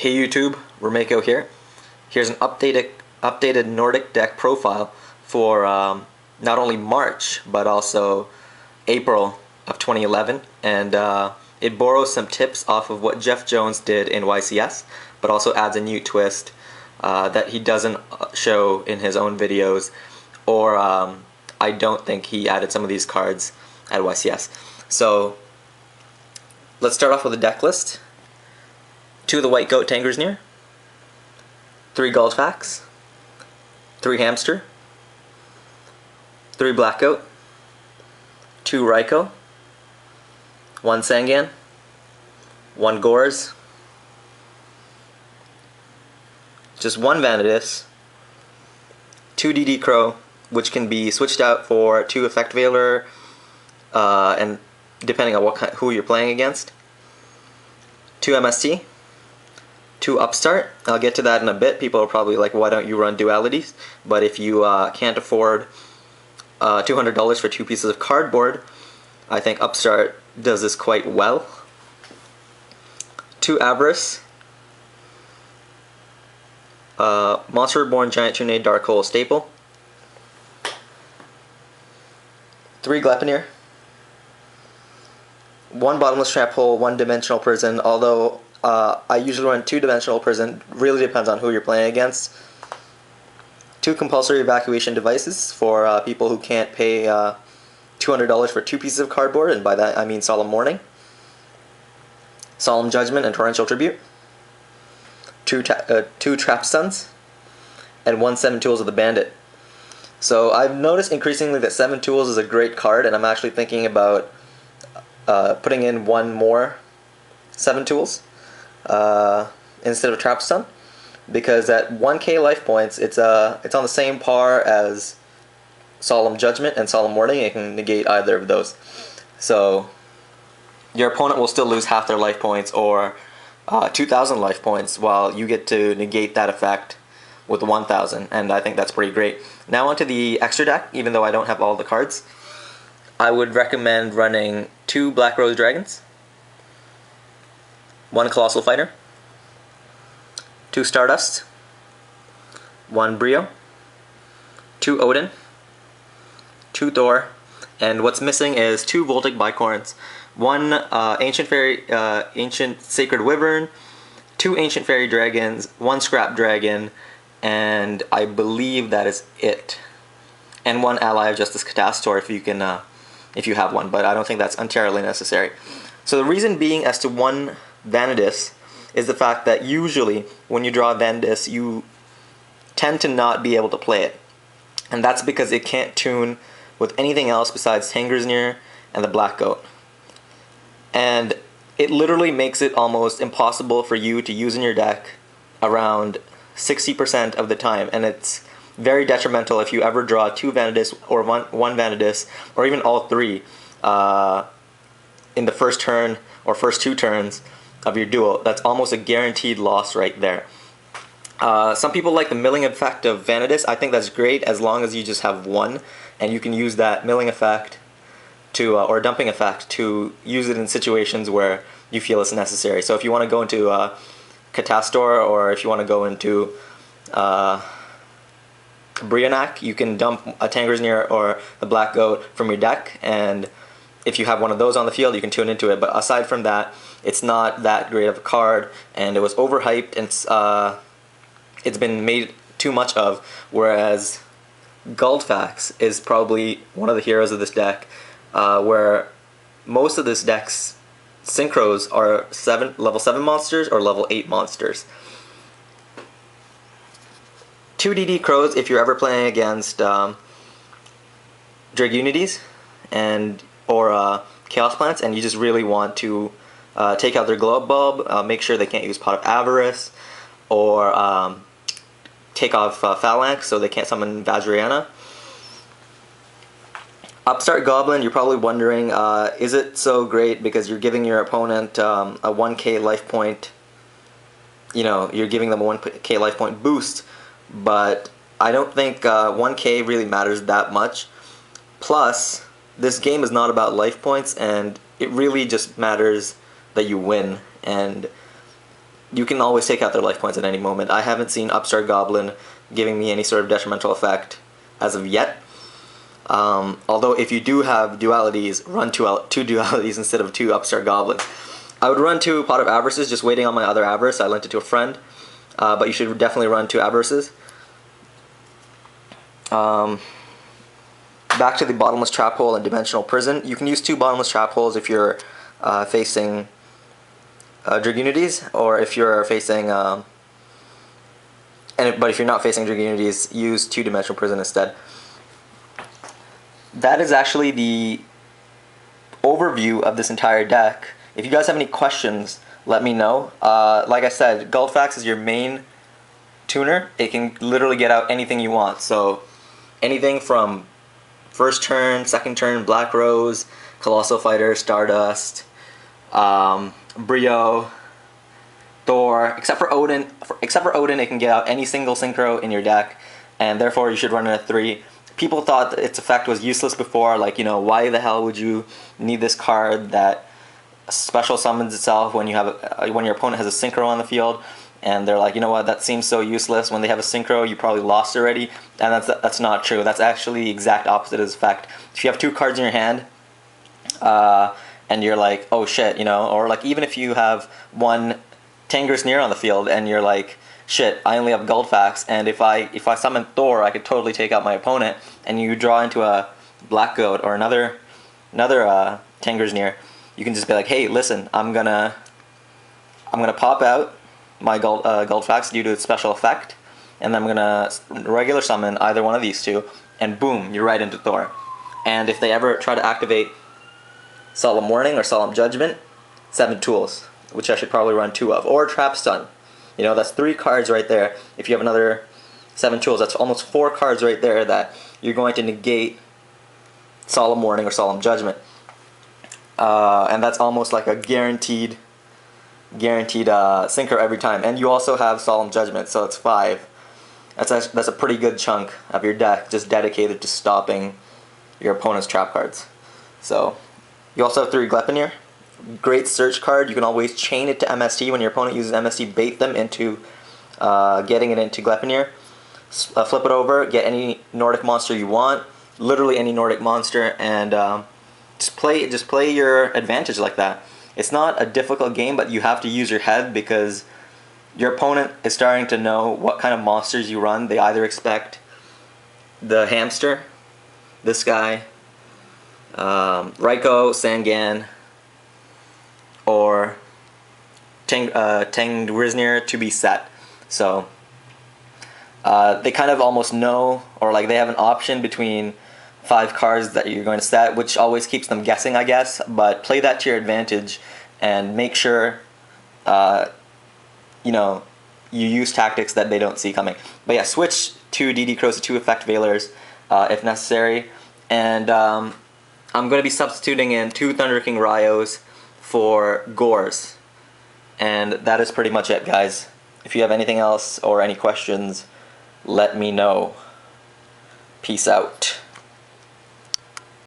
Hey YouTube, Rameko here. Here's an updated Nordic deck profile for not only March but also April of 2011, and it borrows some tips off of what Jeff Jones did in YCS, but also adds a new twist that he doesn't show in his own videos, or I don't think he added some of these cards at YCS. So let's start off with a deck list. 2 of the White Goat Tangersneer, 3 Goldfax, 3 Hamster, 3 Black Goat, 2 Raikou, 1 Sangan, 1 Gores, just 1 Vanadis, 2 DD Crow, which can be switched out for 2 Effect Veiler, and depending on who you're playing against, 2 MST, 2 Upstart. I'll get to that in a bit. People are probably like, why don't you run dualities? But if you can't afford $200 for 2 pieces of cardboard, I think Upstart does this quite well. 2 Avarice, Monster Reborn Giant Tune Dark Hole Staple, 3 Gleipnir, 1 Bottomless Trap Hole, 1 Dimensional Prison, although I usually run 2 Dimensional Prison, really depends on who you're playing against. 2 Compulsory Evacuation Devices for people who can't pay $200 for 2 pieces of cardboard, and by that I mean Solemn Warning, Solemn Judgment, and Torrential Tribute. 2 Trap Stuns, and 1 7 Tools of the Bandit. So I've noticed increasingly that 7 Tools is a great card, and I'm actually thinking about putting in 1 more 7 Tools instead of Trap Stun, because at 1k life points it's on the same par as Solemn Judgment and Solemn Warning. It can negate either of those, so your opponent will still lose half their life points or 2,000 life points, while you get to negate that effect with 1,000, and I think that's pretty great. Now onto the extra deck. Even though I don't have all the cards, I would recommend running 2 Black Rose Dragons, 1 Colossal Fighter, 2 Stardust, 1 Brio, 2 Odin, 2 Thor, and what's missing is 2 Voltic Bicorns, 1 Ancient Sacred Wyvern, 2 Ancient Fairy Dragons, 1 Scrap Dragon, and I believe that is it. And 1 Ally of Justice Catastor if you can, if you have one, but I don't think that's entirely necessary. So the reason being as to 1 Vanadis is the fact that usually when you draw a Vanadis, you tend to not be able to play it, and that's because it can't tune with anything else besides Tangersneer and the Black Goat, and it literally makes it almost impossible for you to use in your deck around 60% of the time, and it's very detrimental if you ever draw 2 Vanadis or one Vanadis, or even all 3 in the first turn or first 2 turns of your duel. That's almost a guaranteed loss right there. Some people like the milling effect of Vanadis. I think that's great as long as you just have 1, and you can use that milling effect to, or dumping effect, to use it in situations where you feel it's necessary. So if you want to go into Catastor, or if you want to go into Brionac, you can dump a Tangersneer or the Black Goat from your deck, and if you have one of those on the field, you can tune into it. But aside from that, it's not that great of a card, and it was overhyped, and it's been made too much of, whereas Goldfax is probably one of the heroes of this deck, where most of this deck's synchros are level 7 monsters or level 8 monsters. 2 DD Crows if you're ever playing against Dragunities or Chaos Plants, and you just really want to take out their Glow Up Bulb, make sure they can't use Pot of Avarice, or take off Phalanx so they can't summon Vajrayana. Upstart Goblin, you're probably wondering, is it so great because you're giving your opponent a 1k life point, you know, you're giving them a 1k life point boost, but I don't think 1k really matters that much. Plus, this game is not about life points, and it really just matters that you win. And you can always take out their life points at any moment. I haven't seen Upstart Goblin giving me any sort of detrimental effect as of yet. Although if you do have dualities, run two dualities instead of 2 Upstart Goblins. I would run 2 Pot of Avarices, just waiting on my other Avarice. I lent it to a friend. But you should definitely run 2 Avarices. Back to the Bottomless Trap Hole and Dimensional Prison. You can use 2 Bottomless Trap Holes if you're facing Dragunities, or if you're facing... but if you're not facing Dragunities, use 2 Dimensional Prison instead. That is actually the overview of this entire deck. If you guys have any questions, let me know. Like I said, Goldfax is your main tuner. It can literally get out anything you want. So anything from first turn, second turn, Black Rose, Colossal Fighter, Stardust, Brio, Thor, except for Odin. Except for Odin, it can get out any single synchro in your deck, and therefore you should run it at 3. People thought that its effect was useless before, like, you know, why the hell would you need this card that special summons itself when you have when your opponent has a synchro on the field? And they're like, you know what, that seems so useless. When they have a synchro, you probably lost already. And that's not true. That's actually the exact opposite of its effect. If you have 2 cards in your hand, and you're like, oh shit, you know, or like even if you have 1 Tangrasneer on the field and you're like, shit, I only have Goldfax, and if I summon Thor, I could totally take out my opponent, and you draw into a Black Goat or another Tangrasneer, you can just be like, hey, listen, I'm gonna pop out my Goldfax due to its special effect, and then I'm gonna regular summon either one of these 2, and boom, you're right into Thor. And if they ever try to activate Solemn Warning or Solemn Judgment, 7 tools, which I should probably run 2 of, or Trap Stun. You know, that's 3 cards right there. If you have another 7 tools, that's almost 4 cards right there that you're going to negate Solemn Warning or Solemn Judgment. And that's almost like a guaranteed synchro every time. And you also have Solemn Judgment, so it's 5. That's a pretty good chunk of your deck just dedicated to stopping your opponent's trap cards. So you also have 3 Gleipnir. Great search card. You can always chain it to MST. When your opponent uses MST, bait them into getting it into Gleipnir. Flip it over, get any Nordic monster you want, literally any Nordic monster, and just play your advantage like that. It's not a difficult game, but you have to use your head because your opponent is starting to know what kind of monsters you run. They either expect the hamster, this guy, Raikou, Sangan, or Tangrasneer to be set. So they kind of almost know, or like they have an option between 5 cards that you're going to set, which always keeps them guessing, I guess. But play that to your advantage and make sure you know, you use tactics that they don't see coming. But yeah, switch to DD Crows to 2 Effect Veilers if necessary. And I'm going to be substituting in 2 Thunder King Ryos for Gores. And that is pretty much it, guys. If you have anything else or any questions, let me know. Peace out.